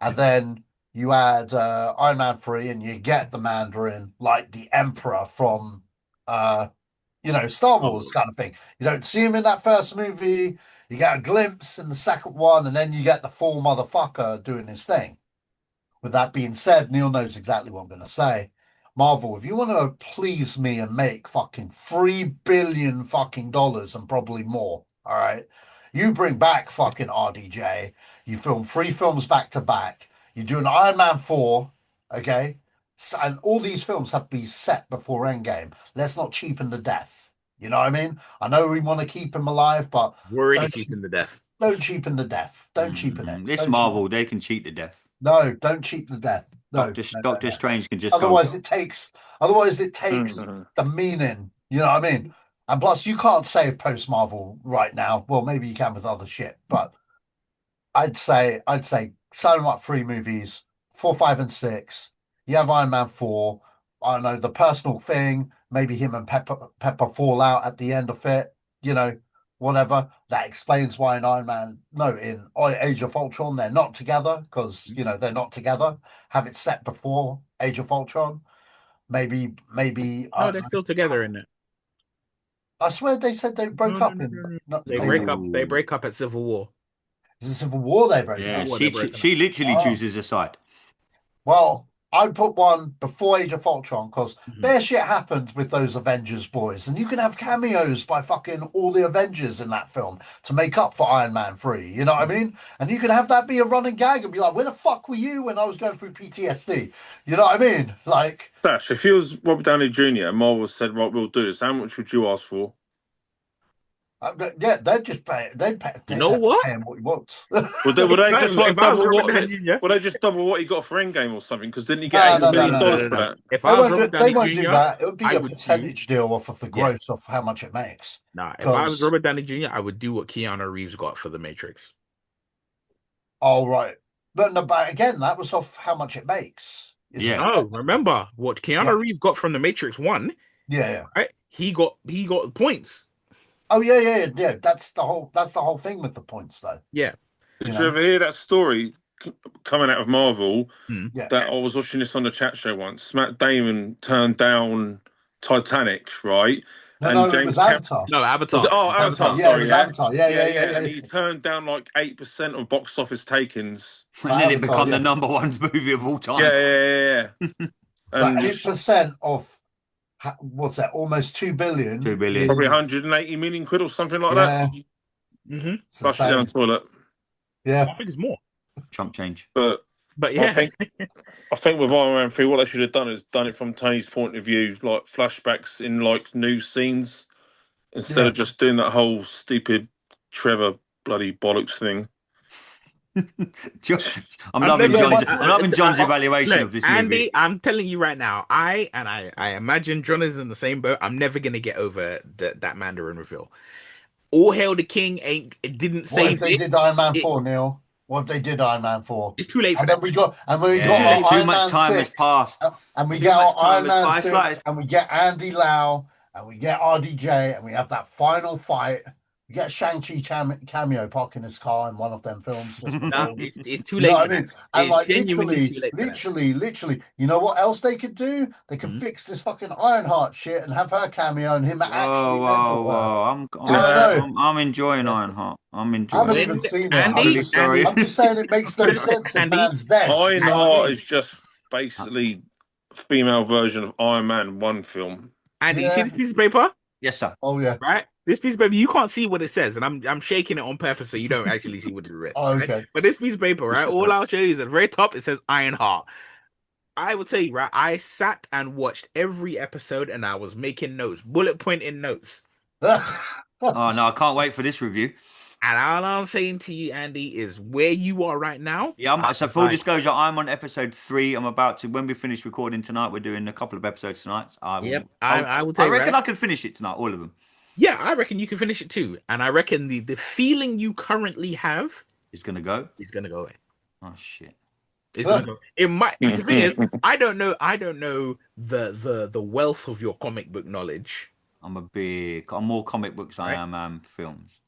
And then you add Iron Man 3 and you get the Mandarin like the Emperor from Star Wars kind of thing. You don't see him in that first movie, you get a glimpse in the second one, and then you get the full motherfucker doing his thing. With that being said, Neil knows exactly what I'm going to say. Marvel, if you want to please me and make fucking $3 billion fucking dollars and probably more, all right, you bring back fucking RDJ, you film 3 films back to back, you do an Iron Man 4, okay? And all these films have to be set before Endgame. Let's not cheapen the death. You know what I mean? I know we want to keep him alive, but we're already cheapening the death. Don't cheapen the death. Don't cheapen it. This Marvel, they can cheat the death. No, don't cheat the death. No, Doctor Strange can just. Otherwise, it takes the meaning. You know what I mean? And plus, you can't save post Marvel right now. Well, maybe you can with other shit, but I'd say sign them up 3 movies, 4, 5, and 6. You have Iron Man 4. I don't know, the personal thing. Maybe him and Pepper fall out at the end of it. Whatever. That explains why in Age of Ultron they're not together, because they're not together. Have it set before Age of Ultron. Maybe. No, they're still together in it. I swear they said they broke up They break up at Civil War. Is it Civil War they broke up? Yeah, she literally chooses a side. Well, I'd put one before Age of Ultron, because bare shit happened with those Avengers boys, and you can have cameos by fucking all the Avengers in that film to make up for Iron Man 3. You know what I mean? And you can have that be a running gag and be like, where the fuck were you when I was going through PTSD? You know what I mean? Like, Sash, if you was Robert Downey Jr. and Marvel said, right, we'll do this, how much would you ask for? Yeah, they'd just pay. They'd pay. You know what? Pay him what he wants. Would they just double what he got for Endgame or something? Because didn't he get $8 million for that? If I was Robert Downey they won't Jr., do that. It would be a percentage deal off of the gross of how much it makes. Nah, if I was Robert Downey Jr., I would do what Keanu Reeves got for The Matrix. Oh, right. But again, that was off how much it makes. Yeah. No, remember what Keanu Reeves got from The Matrix 1? Yeah. Right? He got points. Oh yeah. That's the whole thing with the points, though. Yeah. Did you ever hear that story coming out of Marvel? Yeah. That I was watching this on the chat show once. Matt Damon turned down Titanic, right? No, it was Avatar. No, Avatar. Avatar. Yeah, it was Avatar. Yeah. And he turned down like 8% of box office takings. And then it became the #1 movie of all time. Yeah. So 8% of what's that? Almost 2 billion. 2 billion. Probably 180 million quid or something like that. Flush it down the toilet. Yeah. I think it's more. Chump change. But yeah. I think with Iron Man 3, what they should have done is done it from Tony's point of view, like flashbacks in like new scenes, instead of just doing that whole stupid Trevor bloody bollocks thing. I'm loving John's evaluation of this movie. Andy, I'm telling you right now, I imagine John is in the same boat. I'm never gonna get over that Mandarin reveal. All Hail the King didn't say. What if they did Iron Man 4, Neil? What if they did Iron Man 4? It's too late. And then we got too much time has passed. And we get our Iron Man 6, and we get Andy Lau, and we get RDJ, and we have that final fight. We get Shang-Chi cameo parking his car in one of them films. No, it's too late. You know what I mean? And like literally, you know what else they could do? They could fix this fucking Ironheart shit and have her cameo and him actually. I'm enjoying Ironheart. I haven't even seen it. I'm just saying it makes no sense. If man's dead. Ironheart is just basically a female version of Iron Man 1 film. Andy, you see this piece of paper? Yes, sir. Oh yeah. right? This piece of paper, you can't see what it says, and I'm shaking it on purpose so you don't actually see what it written. Oh, right? okay. But this piece of paper, right? All I'll show you is at the very top it says Ironheart. I will tell you, right? I sat and watched every episode, and I was making notes, bullet pointing notes. Oh no, I can't wait for this review. And all I'm saying to you, Andy, is where you are right now. Yeah, so I'm full like, disclosure, I'm on episode 3. I'm about to, when we finish recording tonight, we're doing a couple of episodes tonight. yep, I will tell I you, reckon right? I can finish it tonight, all of them. Yeah, I reckon you can finish it too. And I reckon the feeling you currently have It's gonna go. is gonna go away. Oh shit. It's gonna go. It might. The thing is, I don't know. I don't know the wealth of your comic book knowledge. I'm more comic books than I Right. am films.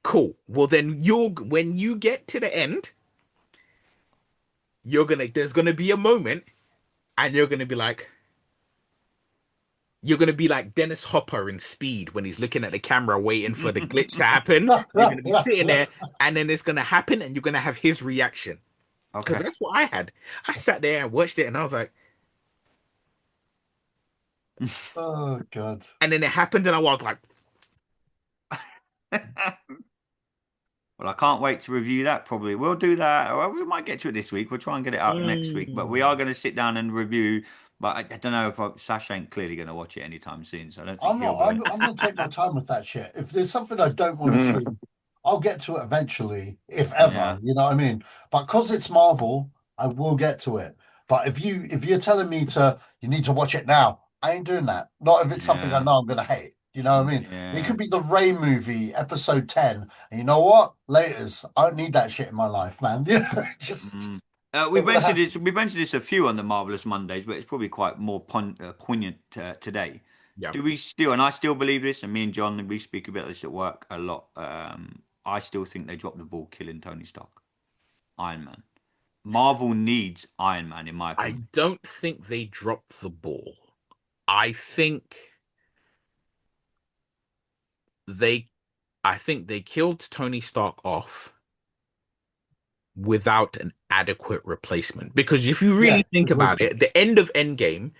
Cool. Well, then when you get to the end, there's gonna be a moment, and you're gonna be like Dennis Hopper in Speed when he's looking at the camera waiting for the glitch to happen. You're gonna be sitting there, and then it's gonna happen, and you're gonna have his reaction. Because Okay. that's what I had. I sat there and watched it, and I was like, Oh God. and then it happened, and I was like, Well, I can't wait to review that. Probably we'll do that. Or we might get to it this week. We'll try and get it out next week. But we are going to sit down and review. But I don't know if Sash ain't clearly going to watch it anytime soon. So I don't think I'm he'll not. go. I'm gonna take my time with that shit. If there's something I don't want to see, I'll get to it eventually, if ever. Yeah. You know what I mean? But because it's Marvel, I will get to it. But if you're telling me you need to watch it now, I ain't doing that. Not if it's something I Yeah. know I'm gonna hate. You know what I mean? It Yeah. could be the Ray movie, episode 10. And you know what? Laters. I don't need that shit in my life, man. Just Mm. We're gonna have- We mentioned this a few on the Marvelous Mondays, but it's probably quite more poignant today. yeah, Do we still, and I still believe this, and me and John, we speak about this at work a lot. I still think they dropped the ball killing Tony Stark, Iron Man. Marvel needs Iron Man, in my I opinion. don't think they dropped the ball. I think they killed Tony Stark off without an adequate replacement. Because if you really think about it, at the end of Endgame,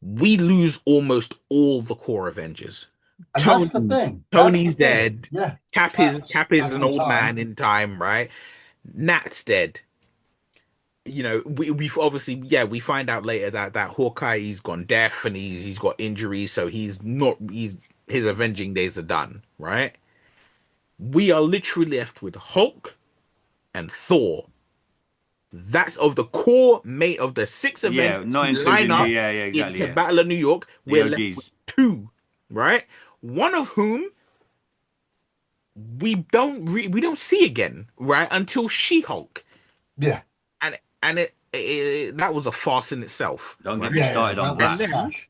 we lose almost all the core Avengers. And that's the thing. Tony's dead. Yeah. Cap is Back an in old time. man in time, right? Nat's dead. You know, we've obviously, we find out later that Hawkeye, he's gone deaf and he's got injuries, so his avenging days are done, right? We are literally left with Hulk and Thor. That's of the core mate of the 6 Avengers not who including line up exactly. into Battle of New York. We're left OGs. with 2, right? One of whom we don't see again, right? Until She-Hulk. Yeah. And it that was a farce in itself. Don't get right? me started on was that. trash.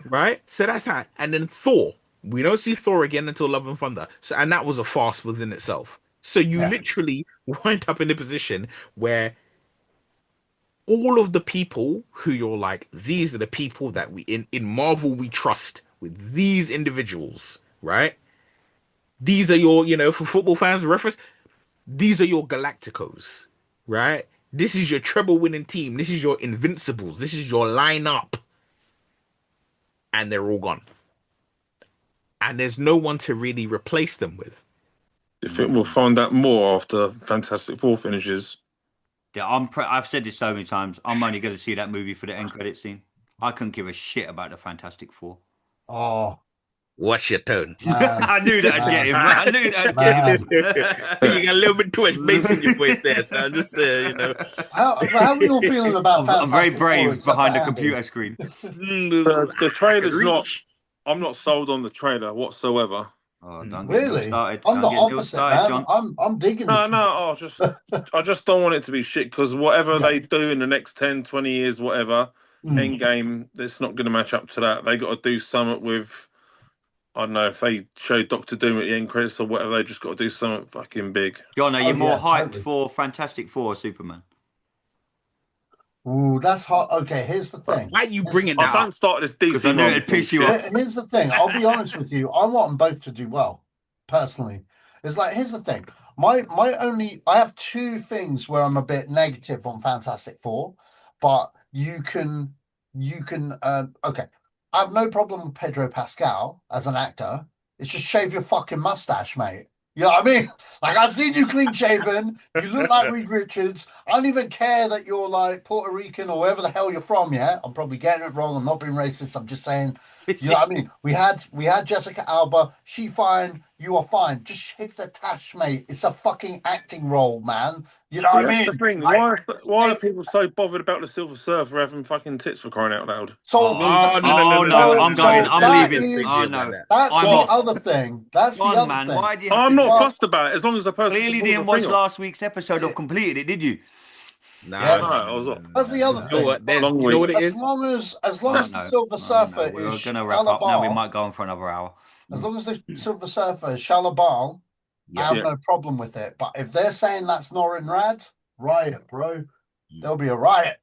Right? So that's how. And then Thor. We don't see Thor again until Love and Thunder. So, and that was a farce within itself. So you Yeah. literally wind up in a position where all of the people who you're like, these are the people that we in Marvel we trust with these individuals, right? These are your, for football fans reference, these are your Galacticos, right? This is your treble winning team. This is your Invincibles. This is your lineup. And they're all gone. And there's no one to really replace them with. Do you think we'll find out more after Fantastic Four finishes? Yeah, I've said this so many times. I'm only going to see that movie for the end credit scene. I couldn't give a shit about the Fantastic Four. Oh, What's your tone? man. I knew that'd get him. I knew that'd Man. get him. You got a little bit too much bass in your voice there, so I'm just, How are we all feeling about I'm very Fantastic Four brave except behind for the Andy? computer screen. The trailer's not. I'm not sold on the trailer whatsoever. Oh, don't get Really? started. I'm Don't the get Neil opposite, started, man. John. I'm digging No, the no, I just don't want it to be shit because whatever Yeah. they do in the next 10, 20 years, whatever, Mm. Endgame, it's not going to match up to that. They got to do something with, I don't know, if they show Doctor Doom at the end credits or whatever, they just got to do something fucking big. John, are you Oh, more yeah, hyped totally. for Fantastic Four or Superman? Ooh, that's hot. Okay, here's the thing. Why are you bringing I that don't up? start this Because I DC knew Marvel it'd piss you bullshit. off. Here's the thing. I'll be honest with you. I want them both to do well, personally. It's like, here's the thing. I have 2 things where I'm a bit negative on Fantastic Four, but you can, okay. I have no problem with Pedro Pascal as an actor. It's just shave your fucking mustache, mate. You know what I mean? Like, I've seen you clean shaven. You look like Reed Richards. I don't even care that you're like Puerto Rican or wherever the hell you're from, yeah? I'm probably getting it wrong. I'm not being racist. I'm just saying, you know what I mean? We had Jessica Alba. She fine. You are fine. Just shave the tash, mate. It's a fucking acting role, man. You know what I That's mean? the thing. Like, Why are people so bothered about the Silver Surfer having fucking tits for crying out loud? so Oh, no, Oh no, no, no, I'm no, going. no, I'm that leaving. big is Oh deal about no, that. that's I'm the off. other thing. That's the John, other man, thing. why do you have I'm to? not Well, fussed about it as long as the person Clearly pulls the didn't thing watch off. last week's episode Yeah, of Completed it, did you? yeah. No, No, no, I no, was no, off. no, That's no, the no. other You know thing. what? There's, Long you know what week. it is? As long Oh as the no, Silver oh Surfer no. We're is gonna wrap up now. We Shalabal, might go on for another hour. as long as the Silver Surfer is Shalabal, I Yeah. have Yeah. no problem with it. But if they're saying that's Norin Rad, riot, bro. Mm. There'll be a riot.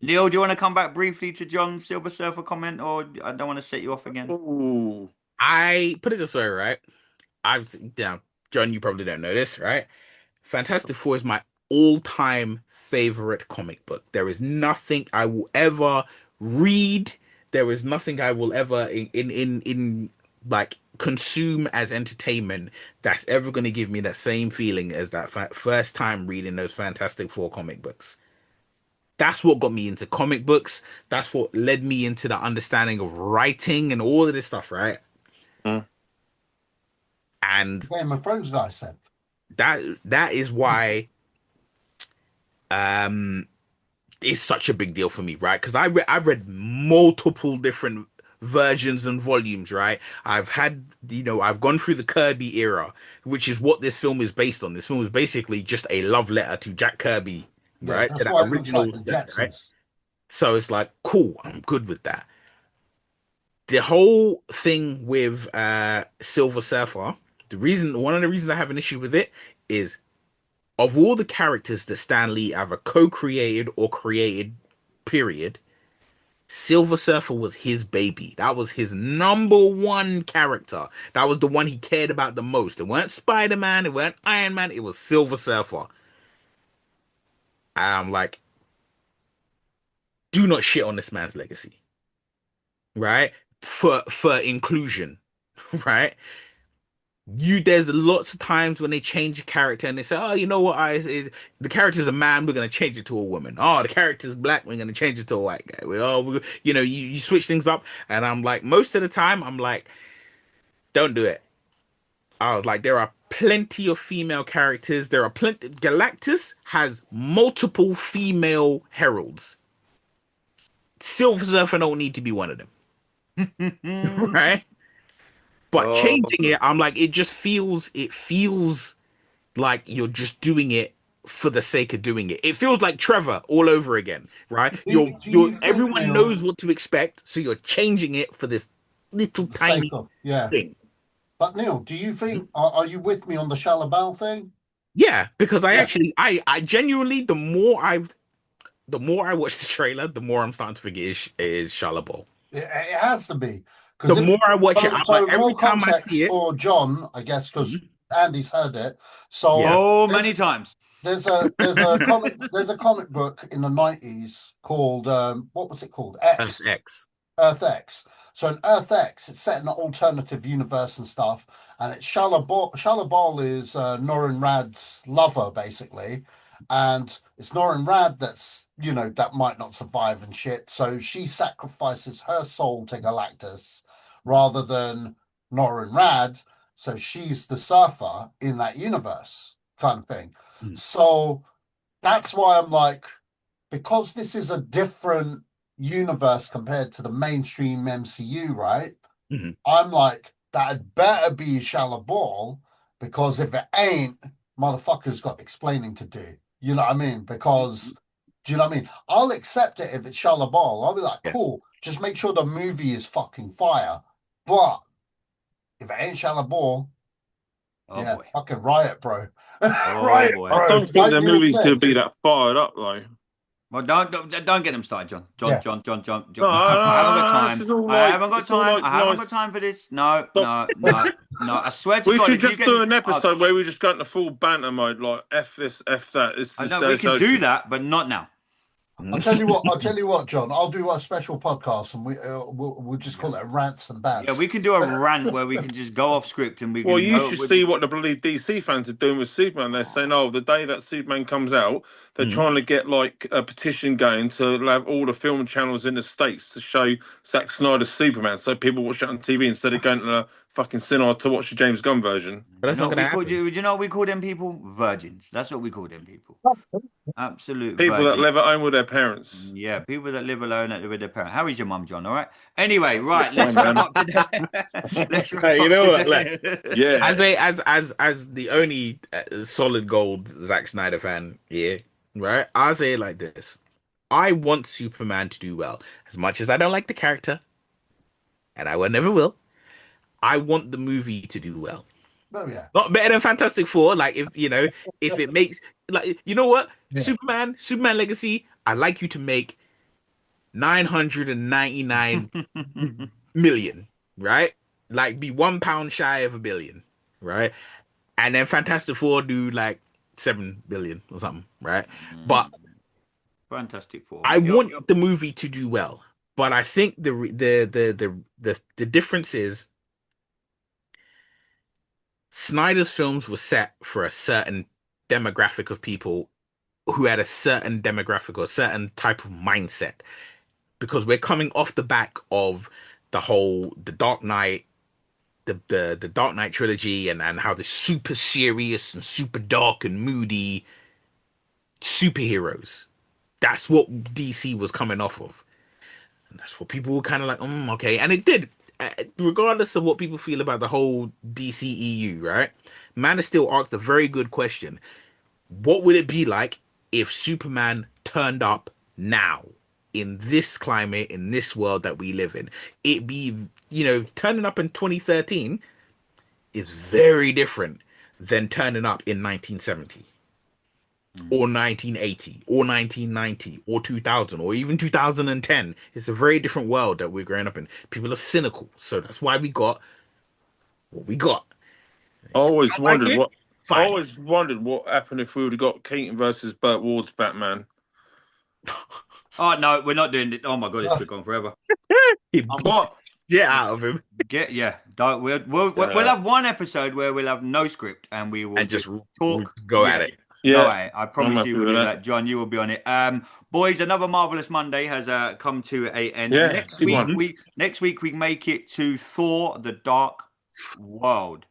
Neil, do you want to come back briefly to John's Silver Surfer comment, or I don't want to set you off again? Ooh. I put it this way, right? I've now, John, you probably don't know this, right? Fantastic Four is my all-time favorite comic book. There is nothing I will ever read. There is nothing I will ever in like consume as entertainment that's ever going to give me that same feeling as that first time reading those Fantastic Four comic books. That's what got me into comic books. That's what led me into the understanding of writing and all of this stuff, right? Mm. And Game of Thrones guy said. that is why um it's such a big deal for me, right? Because I've read multiple different versions and volumes, right? I've had, I've gone through the Kirby era, which is what this film is based on. This film is basically just a love letter to Jack Kirby, Yeah, right? that's To that why it looks like original the stuff, right? Jetsons. So it's like, cool, I'm good with that. The whole thing with Silver Surfer, one of the reasons I have an issue with it is, of all the characters that Stan Lee either co-created or created, period, Silver Surfer was his baby. That was his number one character. That was the one he cared about the most. It weren't Spider-Man, it weren't Iron Man, it was Silver Surfer. I'm like, do not shit on this man's legacy. Right? For inclusion. Right? There's lots of times when they change a character and they say, oh, you know what, is the character's a man, we're gonna change it to a woman. Oh, the character's black, we're gonna change it to a white guy. You switch things up, and I'm like, most of the time I'm like, don't do it. I was like, there are plenty of female characters. There are plenty. Galactus has multiple female heralds. Silver Surfer don't need to be one of them. Right? But changing it, I'm like, it feels like you're just doing it for the sake of doing it. It feels like Trevor all over again, right? Do you think, Everyone Neil, knows what to expect, so you're changing it for this little for the sake tiny of, yeah. thing. But Neil, do you think, are you with me on the Shalabal thing? Yeah, because Yeah. I genuinely, the more I watch the trailer, the more I'm starting to forget it is Shalabal. It has to be. The more I watch it, I'm So like, every more time I context see it, for John, I guess, because Andy's heard it. So Yeah. Oh, many times. there's a comic book in the 90s called what was it called? that's X. Earth X. So in Earth X, it's set in an alternative universe and stuff, and it's Shalabal. Shalabal is Norin Rad's lover, basically, and it's Norin Rad that's that might not survive and shit. So she sacrifices her soul to Galactus rather than Norin Rad. So she's the surfer in that universe, kind of thing. Mm. So that's why I'm like, because this is a different universe compared to the mainstream MCU, right? Mhm. I'm like, that better be Shalabal, because if it ain't, motherfuckers got explaining to do. You know what I mean? Because, do you know what I mean? I'll accept it if it's Shalabal. I'll be like, Yeah. cool, just make sure the movie is fucking fire. But if it ain't Shalabal, Oh yeah, boy. fucking riot, bro. Oh, Riot, boy. bro. I don't think Like the Neil movie's said. going to be that fired up, though. Well, don't get them started, John. Yeah. John. No, I haven't got time. this is all I like- haven't got it's all time. like I haven't nice. got time for this. No. I swear to We God, should if you just get do an oh, episode where we just go into full banter mode, like F this, F that. I know we can do that, but not now. I'll tell you what. I'll tell you what, John. I'll do a special podcast, and we'll just call it rants and Yeah, bants. we can do a rant where we can just go off script and we Well, can. you should see what the bloody DC fans are doing with Superman. They're saying, "Oh, the day that Superman comes out, they're Mhm. trying to get like a petition going to have all the film channels in the states to show Zack Snyder's Superman, so people watch it on TV instead of going to the fucking cinema to watch the James Gunn version." But that's You know not what gonna we call happen. you know what we call them people? Virgins. That's what we call them people. Absolute People that virgins. live at home with their parents. Yeah, people that live alone with their parents. How is your mum, John? All right. Anyway, right. Fine, Let's wrap man. up today. Let's wrap Hey, you up know what, today. Yeah. As the only solid gold Zack Snyder fan here, right? I'll say it like this: I want Superman to do well. As much as I don't like the character, and I will never will, I want the movie to do well. Oh yeah. Not better than Fantastic Four. Like if if it makes like what Yeah. Superman Legacy. I'd like you to make 999 million, right? Like be £1 shy of a billion, right? And then Fantastic Four do like 7 billion or something, right? But Fantastic Four. I want the movie to do well. But I think the difference is Snyder's films were set for a certain demographic of people who had a certain demographic or certain type of mindset because we're coming off the back of the Dark Knight, the Dark Knight trilogy, and how the super serious and super dark and moody superheroes. That's what DC was coming off of, and that's what people were kind of like, okay, and it did. Regardless of what people feel about the whole DCEU, right? Man of Steel asked a very good question. What would it be like if Superman turned up now in this climate, in this world that we live in? It'd be, turning up in 2013 is very different than turning up in 1970 or 1980 or 1990 or 2000 or even 2010. It's a very different world that we're growing up in. People are cynical, so that's why we got what we got. I always Don't wondered like it? what. I Fine. always wondered what happened if we would have got Keaton versus Burt Ward's Batman. Oh no, we're not doing it. Oh my god, this could go on forever. What? Get out of him Don't, we'll have one episode where we'll have no script and we will and just talk. go at it. Yeah, Go at it. I promise happy you we'll with do that. that. John, you will be on it. Boys, another marvelous Monday has come to a end. Yeah, next good week one. next week we make it to Thor: The Dark World.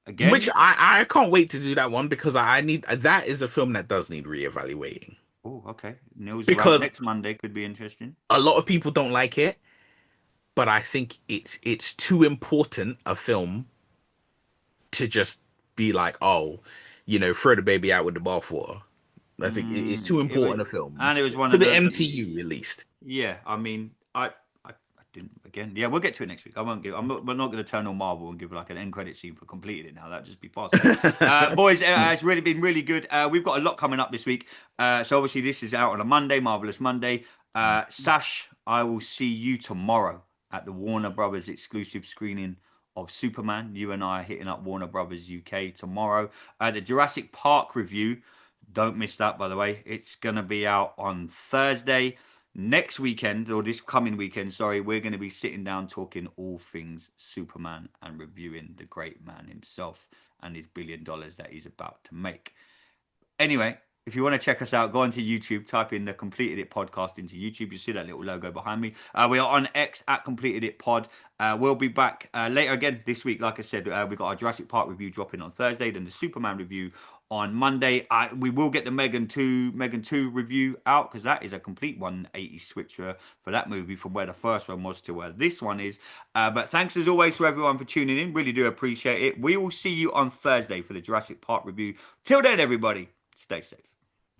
Again, Which I can't wait to do that one because I need that is a film that does need reevaluating. oh, okay. News Because- around next Monday could be interesting. A lot of people don't like it, but I think it's too important a film to just be like, throw the baby out with the bathwater. I think it's too important a film. And it was one For of the the MCU at least. Yeah, I mean, I didn't again. Yeah, we'll get to it next week. I won't give. We're not going to turn on Marvel and give like an end credit scene for completed it now. That'd just be fast. Boys, it's really been really good. We've got a lot coming up this week. So obviously this is out on a Monday, marvelous Monday. Sash, I will see you tomorrow at the Warner Brothers exclusive screening of Superman. You and I are hitting up Warner Brothers UK tomorrow. The Jurassic Park review. Don't miss that, by the way. It's going to be out on Thursday. Next weekend, or this coming weekend, sorry, we're going to be sitting down talking all things Superman and reviewing the great man himself and his $1 billion that he's about to make. Anyway, if you want to check us out, go onto YouTube, type in the Completed It podcast into YouTube. You see that little logo behind me. We are on X at Completed It Pod. We'll be back later again this week. Like I said, we've got our Jurassic Park review dropping on Thursday, then the Superman review on Monday. We will get the Megan 2 review out because that is a complete 180 switcher for that movie from where the first one was to where this one is. But thanks as always to everyone for tuning in. Really do appreciate it. We will see you on Thursday for the Jurassic Park review. Till then, everybody, stay safe.